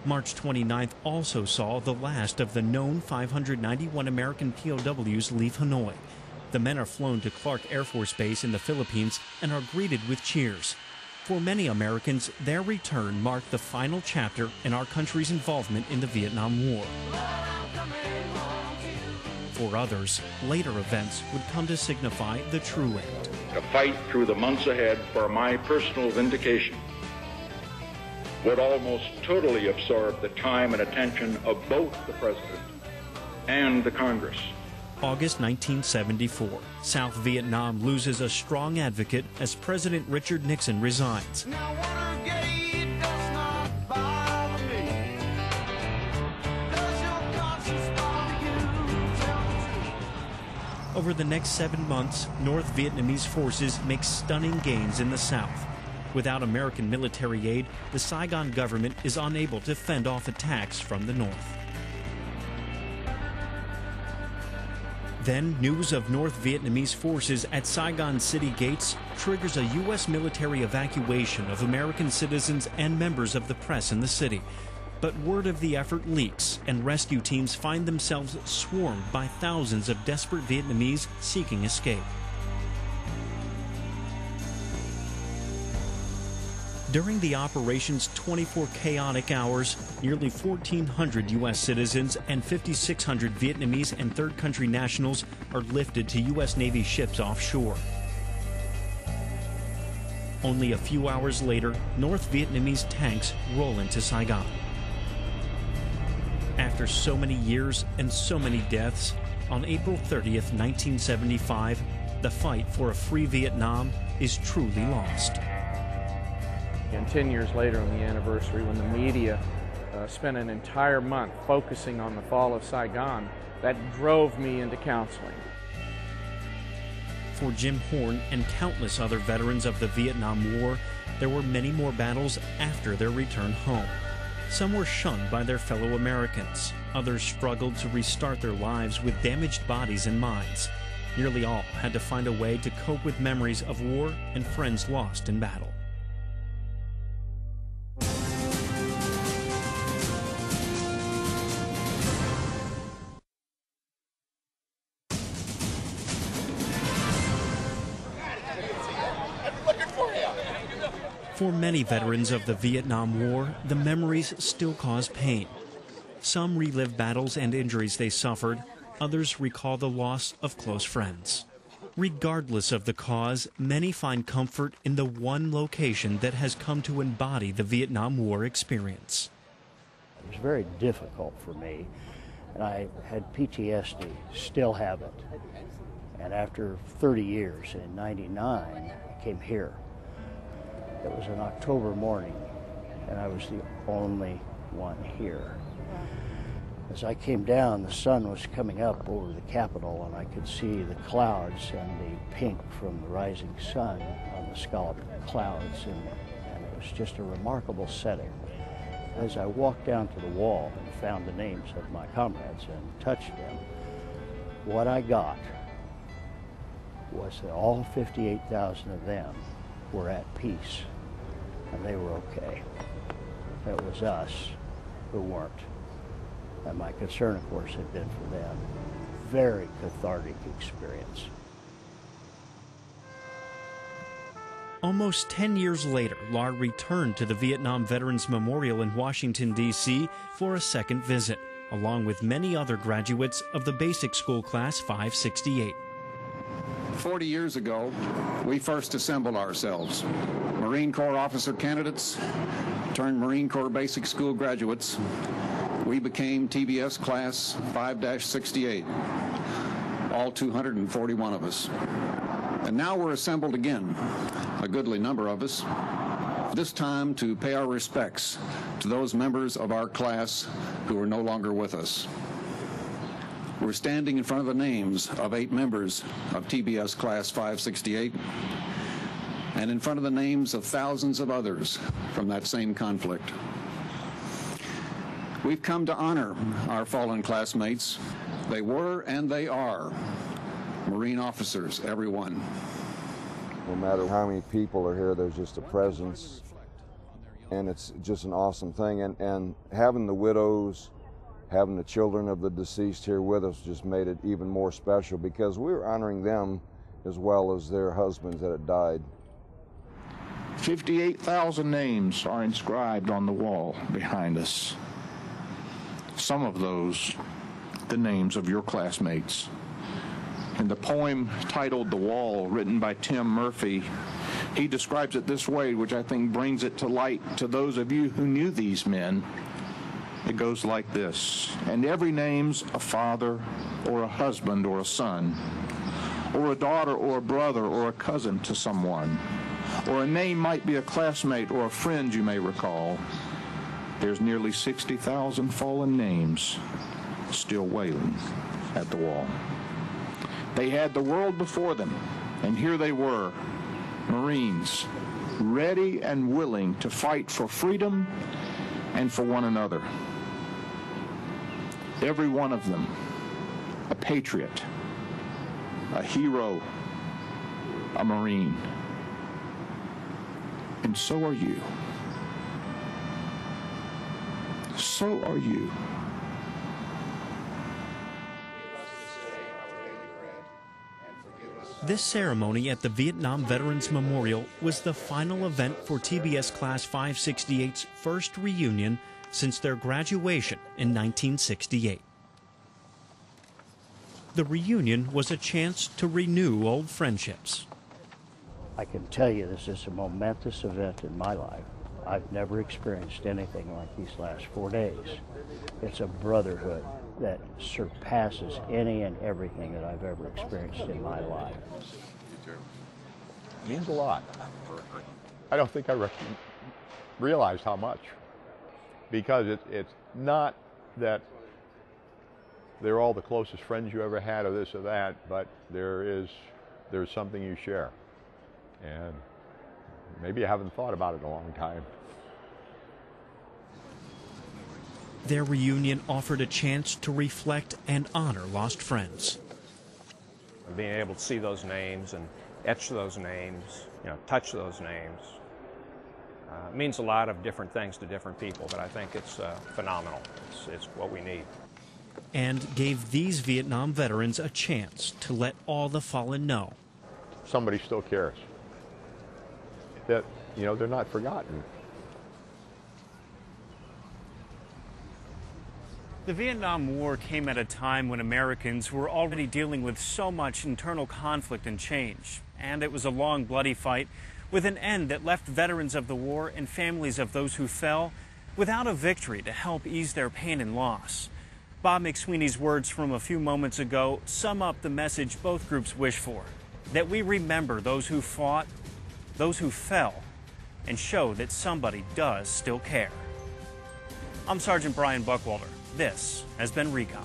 March 29th also saw the last of the known 591 American POWs leave Hanoi. The men are flown to Clark Air Force Base in the Philippines and are greeted with cheers. For many Americans, their return marked the final chapter in our country's involvement in the Vietnam War. For others, later events would come to signify the true end. To fight through the months ahead for my personal vindication would almost totally absorb the time and attention of both the President and the Congress. August 1974, South Vietnam loses a strong advocate as President Richard Nixon resigns. Over the next 7 months, North Vietnamese forces make stunning gains in the south. Without American military aid, the Saigon government is unable to fend off attacks from the north. Then, news of North Vietnamese forces at Saigon city gates triggers a U.S. military evacuation of American citizens and members of the press in the city. But word of the effort leaks, and rescue teams find themselves swarmed by thousands of desperate Vietnamese seeking escape. During the operation's 24 chaotic hours, nearly 1,400 U.S. citizens and 5,600 Vietnamese and third country nationals are lifted to U.S. Navy ships offshore. Only a few hours later, North Vietnamese tanks roll into Saigon. After so many years and so many deaths, on April 30th, 1975, the fight for a free Vietnam is truly lost. And 10 years later, on the anniversary, when the media spent an entire month focusing on the fall of Saigon, that drove me into counseling. For Jim Horn and countless other veterans of the Vietnam War, there were many more battles after their return home. Some were shunned by their fellow Americans. Others struggled to restart their lives with damaged bodies and minds. Nearly all had to find a way to cope with memories of war and friends lost in battle. For many veterans of the Vietnam War, the memories still cause pain. Some relive battles and injuries they suffered. Others recall the loss of close friends. Regardless of the cause, many find comfort in the one location that has come to embody the Vietnam War experience. It was very difficult for me, and I had PTSD, still have it. And after 30 years, in '99, I came here. It was an October morning, and I was the only one here. As I came down, the sun was coming up over the Capitol, and I could see the clouds and the pink from the rising sun on the scalloped clouds, and it was just a remarkable setting. As I walked down to the wall and found the names of my comrades and touched them, what I got was that all 58,000 of them were at peace, and they were okay. It was us who weren't. And my concern, of course, had been for them. Very cathartic experience. Almost 10 years later, Lahr returned to the Vietnam Veterans Memorial in Washington, D.C. for a second visit, along with many other graduates of the basic school class 568. 40 years ago, we first assembled ourselves. Marine Corps officer candidates turned Marine Corps basic school graduates. We became TBS class 5-68, all 241 of us. And now we're assembled again, a goodly number of us, this time to pay our respects to those members of our class who are no longer with us. We're standing in front of the names of 8 members of TBS Class 568 and in front of the names of thousands of others from that same conflict. We've come to honor our fallen classmates. They were and they are Marine officers, every one. No matter how many people are here, there's just a presence And it's just an awesome thing. And having the widows, having the children of the deceased here with us just made it even more special, because we were honoring them as well as their husbands that had died. 58,000 names are inscribed on the wall behind us. Some of those, the names of your classmates. In the poem titled "The Wall," written by Tim Murphy, he describes it this way, which I think brings it to light to those of you who knew these men. It goes like this: and every name's a father or a husband or a son, or a daughter or a brother or a cousin to someone, or a name might be a classmate or a friend you may recall. There's nearly 60,000 fallen names still wailing at the wall. They had the world before them, and here they were, Marines, ready and willing to fight for freedom and for one another. Every one of them, a patriot, a hero, a Marine. And so are you. So are you. This ceremony at the Vietnam Veterans Memorial was the final event for TBS Class 568's first reunion since their graduation in 1968. The reunion was a chance to renew old friendships. I can tell you this is a momentous event in my life. I've never experienced anything like these last 4 days. It's a brotherhood that surpasses any and everything that I've ever experienced in my life. It means a lot. I don't think I realized how much, because it's not that they're all the closest friends you ever had or this or that, but there's something you share. And maybe you haven't thought about it in a long time. Their reunion offered a chance to reflect and honor lost friends. Being able to see those names and etch those names, touch those names, means a lot of different things to different people, but I think it's phenomenal. It's what we need. And gave these Vietnam veterans a chance to let all the fallen know. Somebody still cares. That, they're not forgotten. The Vietnam War came at a time when Americans were already dealing with so much internal conflict and change. And it was a long, bloody fight with an end that left veterans of the war and families of those who fell without a victory to help ease their pain and loss. Bob McSweeney's words from a few moments ago sum up the message both groups wish for: that we remember those who fought, those who fell, and show that somebody does still care. I'm Sergeant Brian Buckwalter. This has been Recon.